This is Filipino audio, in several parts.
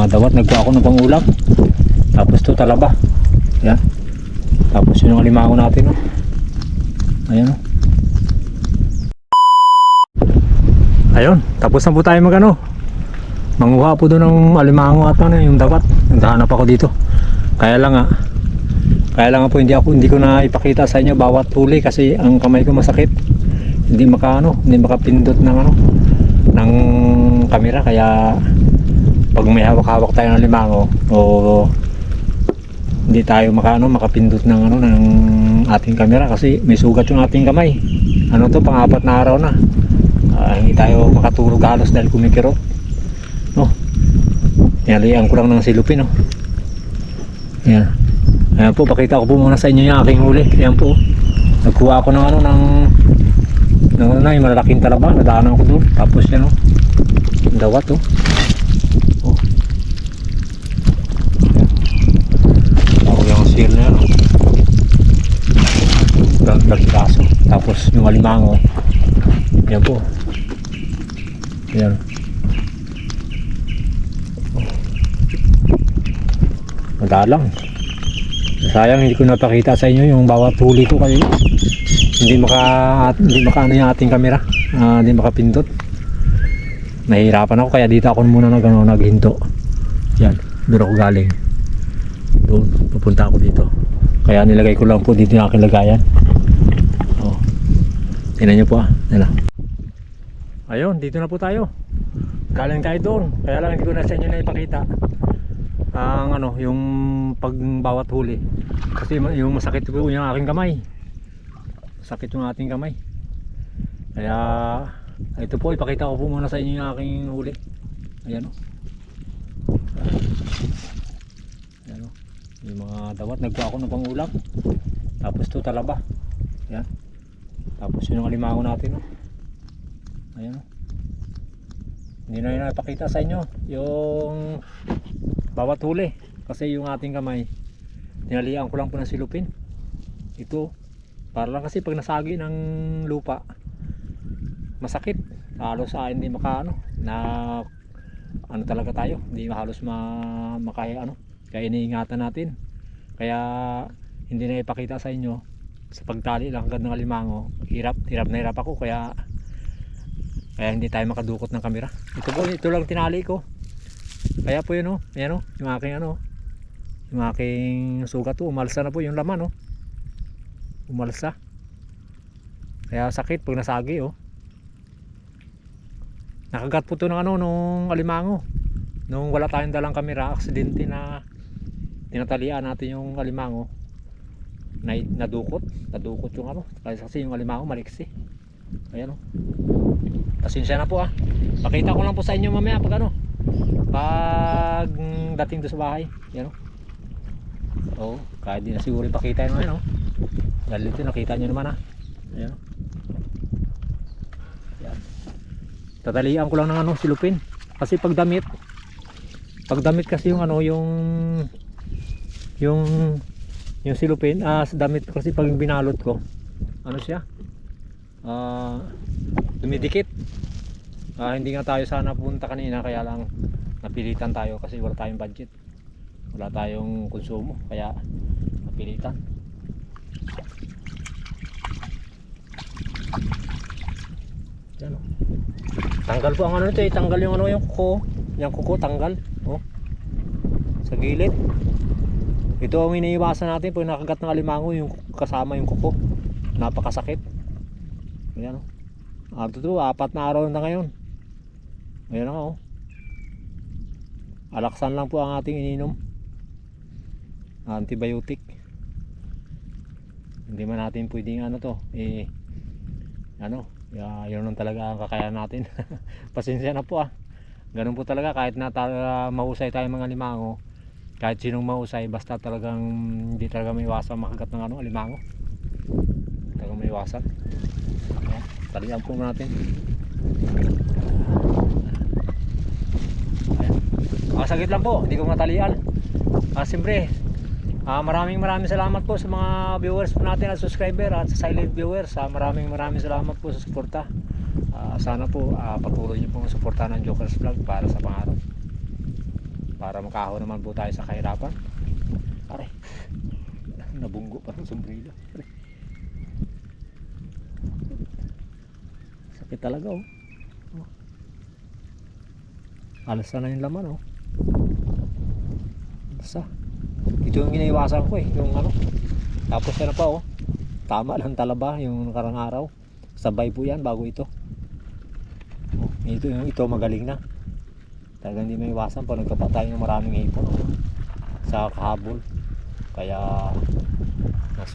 dawat, nagkuha ako ng pangulam. Tapos to talaba. Yan. Tapos yun ang alimango natin, oh. Ayan, oh. Ayun, tapos na po tayo magano. Manguha po doon ng alimango at ano, yung dawat. Naghahanap ako dito. Kaya lang po hindi ko na ipakita sa inyo bawat huli kasi ang kamay ko masakit. Hindi makapindot ng ng camera, kaya pag may hawak-hawak tayo ng limango o hindi tayo makapindot ng ng ating camera kasi may sugat yung ating kamay. Pang-apat na araw na. Hindi tayo makatulog halos dahil kumikirot. Tinalian ko lang ng silupin, oh. Ayan. Ayan po, pakita ko po muna sa inyo yung aking huli. Ayan po. Nagkuha ako ng yung malalaking talaba. Nadaanan ko doon. Tapos yan, oh. Dawat, oh. Oh. Ako yung seal na yan, oh. Dagdaso. Tapos yung alimango. Ayan po. Ayan. Madalang. Sayang hindi ko napakita sa inyo yung bawat huli ko kasi hindi maka yung ating camera, hindi makapindot. Nahihirapan ako kaya dito ako muna naghinto. Yan, doon ako galing. Doon, pupunta ako dito. Kaya nilagay ko lang po dito yung aking lagayan. Oh. Tingnan niyo po, Yan. Ayun, dito na po tayo. Galing tayo doon. Kaya lang hindi ko na sa inyo na ipakita ang yung pagbawat huli kasi yung masakit po yung aking kamay, sakit yung ating kamay, kaya ito po, ipakita ko po muna sa inyo yung aking huli. Ayan, o. Ayan, o. Yung mga dawat, nagkuha ako ng pangulam. Tapos to talaba. Ayan. Tapos yun ang alimango natin, o. Ayan, o. Hindi na yun napakita sa inyo yung bawat huli kasi yung ating kamay tinalian ko lang po ng silupin. Ito para lang kasi pag nasagi ng lupa masakit, halos hindi na talaga tayo, hindi halos makaya kaya iniingatan natin, kaya hindi na ipakita sa inyo sa pagtali lang agad ng alimango. Hirap na hirap ako kaya hindi tayo makadukot ng camera. Ito lang tinali ko. Kaya po yun, ayan, yung aking yung aking sugat, umalsa na po yung laman, umalsa. Kaya sakit pag nasagi, nakagat po to ng nung alimango nung wala tayong dalang camera. Aksidente na tinatalian natin yung alimango, nadukot yung kasi yung alimango maliksi. Ayan, pasensya na po, pakita ko lang po sa inyo mamaya pag dating doon sa bahay. Yan, kahit di na siguro ipakita yun, dahil ito nakita nyo naman, ayan, yan. Tatalian ko lang ng silupin kasi pag damit kasi yung yung silupin sa damit kasi pag binalot ko siya dumidikit. Hindi nga tayo sana punta kanina, kaya lang napilitan tayo kasi wala tayong budget, wala tayong konsumo, kaya napilitan. Yan, tanggal po ang ito, tanggal yung yung kuko tanggal, sa gilid. Ito ang iniiwasan natin pag nakagat ng alimango, yung kasama yung kuko, napakasakit. Yan, ito 4 na araw na ngayon. Ayan na, alaksan lang po ang ating ininom, antibiotic. Hindi man natin pwedeng yun lang talaga ang kakayahan natin. Pasensya na po, ganun po talaga, kahit na mahusay tayo mga limango, kahit sinong mahusay, basta talagang hindi talaga may iwasan makagat ng alimango, talagang may iwasan. Talian po natin. Saglit lang po, hindi ko matalian. Siyempre, maraming salamat po sa mga viewers po natin at subscriber at sa silent viewers. Maraming salamat po sa suporta. Sana po patuloy niyo pong suportahan ng Jokers Vlog para sa pangarap. para makaahon naman po tayo sa kahirapan. Aray, nabunggo pa ng sombrero. Aray. Sakit talaga oh. Alas na yung laman oh. Basta ito yung iniiwasan ko eh, yung ano. Tapos na pa oh, tama lang talaba yung nakarang araw. Sabay po yan bago ito. Ito magaling na. Talagang hindi may iwasan pag nagkapa tayo ng maraming hipon sa kahabol. Kaya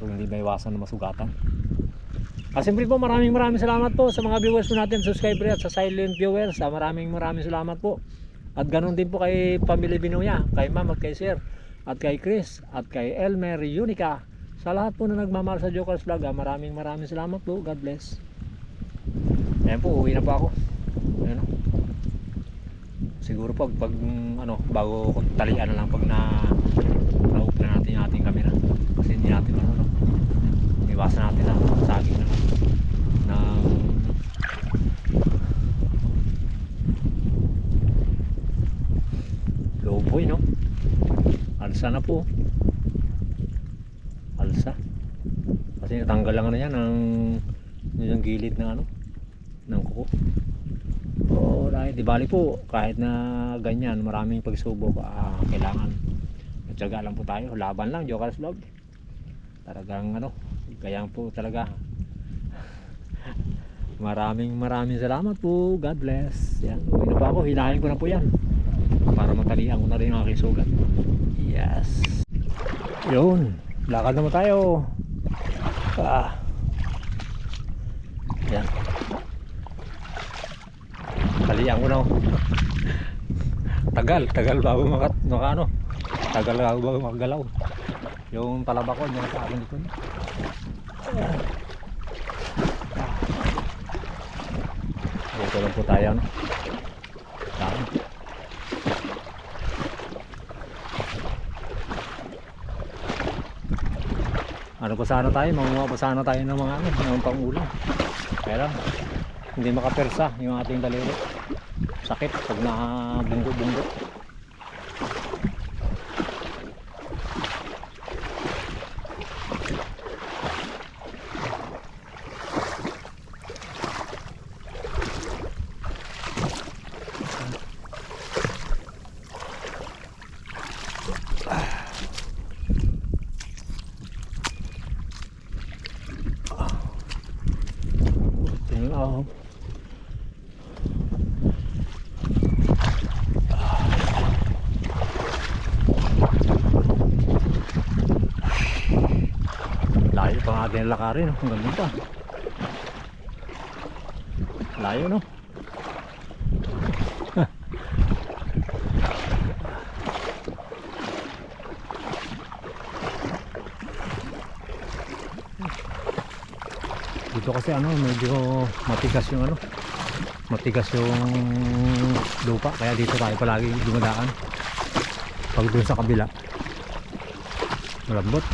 hindi may iwasan na masugatan. Siyempre po maraming salamat po sa mga viewers po natin, subscriber at sa silent viewers. Maraming salamat po. At ganoon din po kay Pamilya Binuya, kay Ma'am at kay Sir, at kay Chris, at kay Elmer Unica. Sa lahat po na nagmamahal sa Jokers Vlog, maraming salamat po. God bless. Ayan po, uwi na po ako. Ayan o. Siguro pag ano, bago talian na lang pag na-off na natin yung ating camera. Kasi hindi natin ano, iwasan natin na saging na ng loboy, no? Alsa na po. Alsa. Kasi natanggal lang ano yan yung gilid ng ano, ng kuko. So dahil di bali po kahit na ganyan maraming pagsubok, kailangan matyaga lang po tayo, laban lang. Jokers Vlog talagang ano, kaya po talaga maraming salamat po. God bless. Yan, uwi na po ako, hilahin ko na po yan para matalian ko na rin yung aking sugat. Yes, yun, lakad naman tayo. Yan, talian ko na. tagal bago ano, tagal bago makagalaw yung talaba ko yung sa akin likod. Dito lang po tayo, no? Ano pa sana tayo, manguha pa sana tayo ng mga ano, ng pangulam. Kaya lang hindi makapersa yung ating daliri. Sakit pag nabunggo-bunggo. Layo pa nga ating lakarin, no? Hanggang dito. Layo, no? Dito kasi ano, medyo matigas yung ano, matigas yung lupa, kaya dito tayo palagi dumadaan. Pag doon sa kabila malambot.